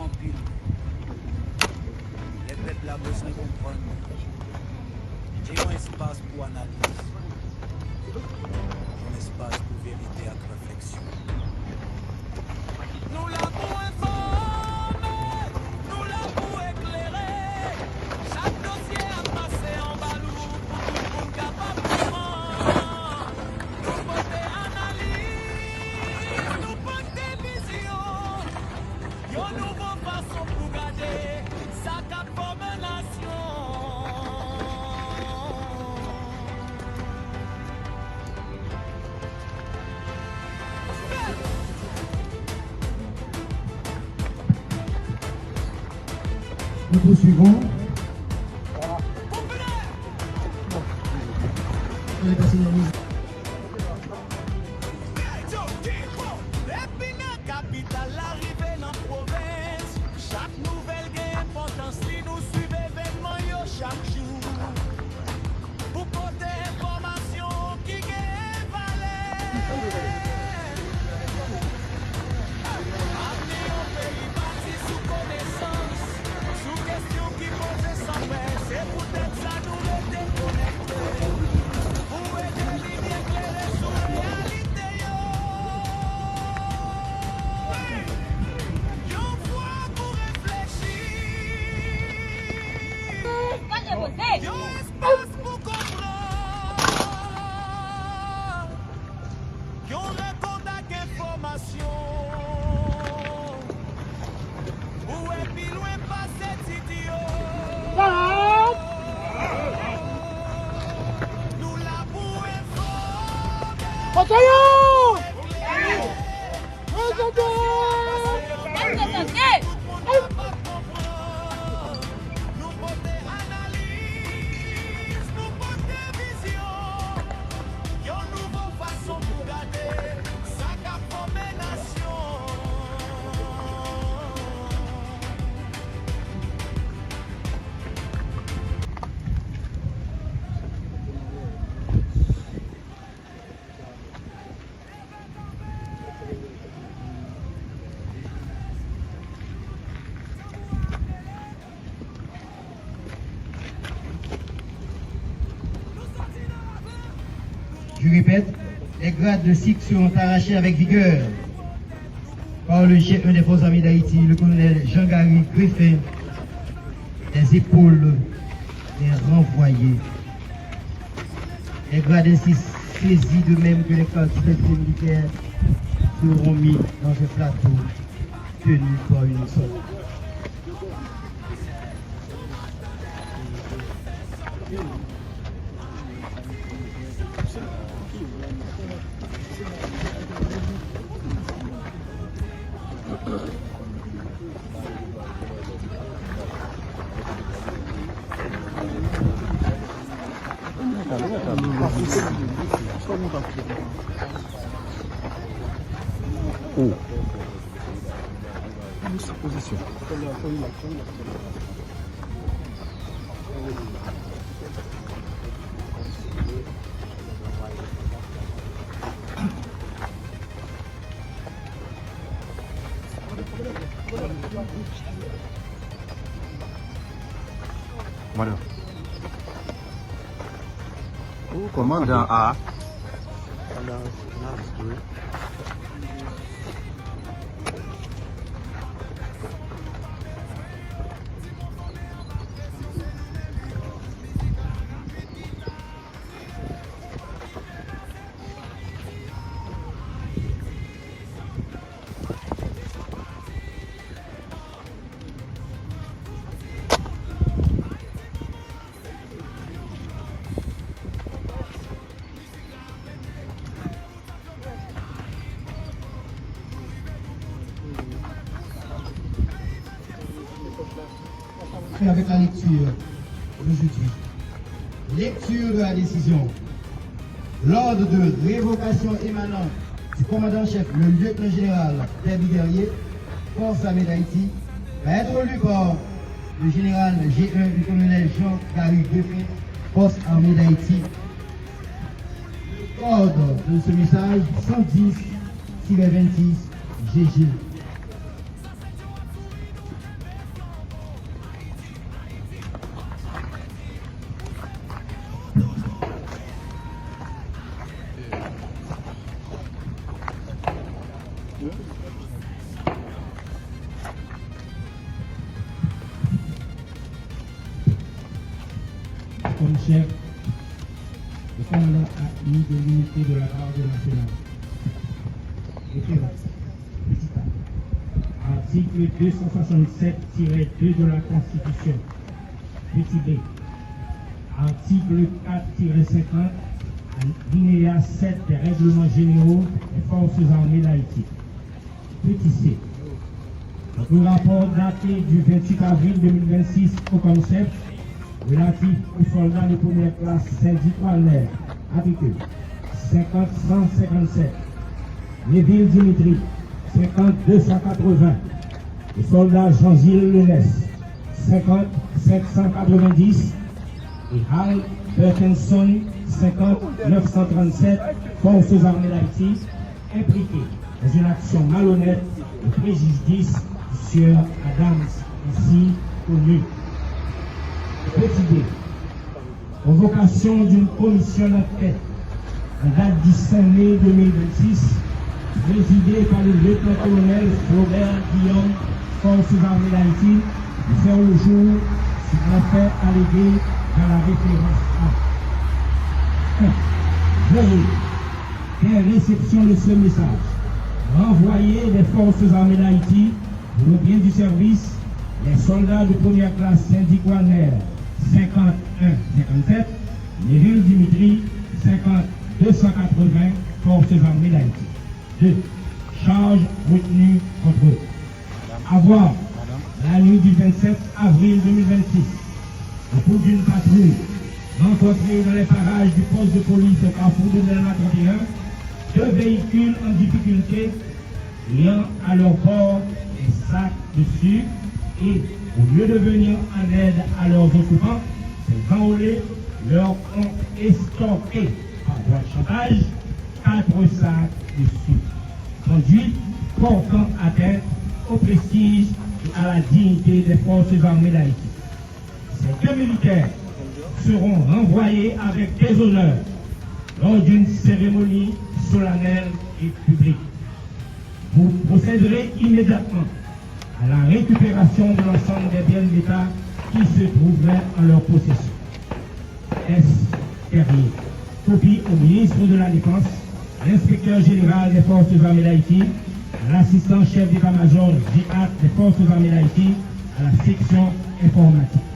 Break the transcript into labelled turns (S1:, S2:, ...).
S1: en pile. Les peuples a besoin de comprendre. J'ai un espace pour analyse. Un espace pour vérité et réflexion. Nous l'avons informé, nous l'avons éclairé. Chaque dossier a passé en balou pour tout le monde capable de prendre. Nous porter analyse, nous porter vision. Une nouvelle façon pour garder sa cap comme nation.
S2: Nous poursuivons. Les personnalités.
S1: Capitale arrivée dans la province. Chaque nouvelle gain importance si nous suivons événement yo chaque jour. Pour porter information qui gagne valeur. Amener au pays bâti sous connaissance. Sous question qui pose sans fin. C'est peut-être ça nous le déconnecter. Pour aider les lignes éclairées sur réalité yo. Yo espace pour comprendre. Yo récolte d'information. Où est plus loin pas cet idiot. Nous l'avons informé. Nous porter analyse, nous porter vision. Une nouvelle façon pour garder sa cap comme nation.
S2: Je répète, les grades de SIC seront arrachés avec vigueur par le G1 des Forces armées d'Haïti, le colonel Jean-Gary Griffin, les épaules et renvoyés. Les grades ainsi saisis de même que les quantités militaires seront mis dans un plateau tenu par une seule.
S3: Oh. Position. Voilà. Oh, commandant A.
S2: Avec la lecture d'aujourd'hui. Lecture de la décision. L'ordre de révocation émanant du commandant-chef, le lieutenant-général Derby Guerrier, Force armée d'Haïti, va être lu par le général G1 du colonel Jean-Gary Griffin, Force armée d'Haïti. Ordre de ce message 110-26 GG.
S4: Comme chef, le commandant a mis de l'unité de la garde nationale. Référence. Article 267-2 de la Constitution. Petit B. Article 4-50, alinéa 7 des règlements généraux des forces armées d'Haïti. Petit C. Le rapport daté du 28 avril 2026 au concept relatif aux soldats de première classe syndicale article 50-157, Neville Dimitri 50-280, le soldat Jean-Gilles Lenès 50-790 et Hal Bertenson 50-937, forces armées d'Haïti, impliqués dans une action malhonnête et préjudice sur Adams, ici connu. Petit B. Convocation d'une commission d'enquête en date du 5 mai 2026, présidée par le lieutenant-colonel Robert Guillaume, forces armées d'Haïti, de faire le jour sur l'affaire alléguée dans la référence A. Veuillez, dès réception de ce message, renvoyer les forces armées d'Haïti pour le bien du service, les soldats de première classe syndicale 51-57, Neville Dimitri 50-280, forces armées d'Haïti. 2. Charge retenue contre eux. Avoir, la nuit du 27 avril 2026, au cours d'une patrouille, rencontré dans les parages du poste de police au carrefour de l'Elma 31, 2 véhicules en difficulté ayant à leur bord des sacs de sucre et, au lieu de venir en aide à leurs occupants, ces enrôlés leur ont escorté par voie de chantage 4 sacs de sucre, conduite portant atteinte au prestige et à la dignité des forces armées d'Haïti. Ces 2 militaires seront renvoyés avec déshonneur lors d'une cérémonie solennelle et publique. Vous procéderez immédiatement à la récupération de l'ensemble des biens de l'État qui se trouveraient en leur possession. S. Terrier. Copie au ministre de la Défense, à l'inspecteur général des forces armées d'Haïti, à l'assistant chef d'état-major des forces armées d'Haïti, à la section informatique.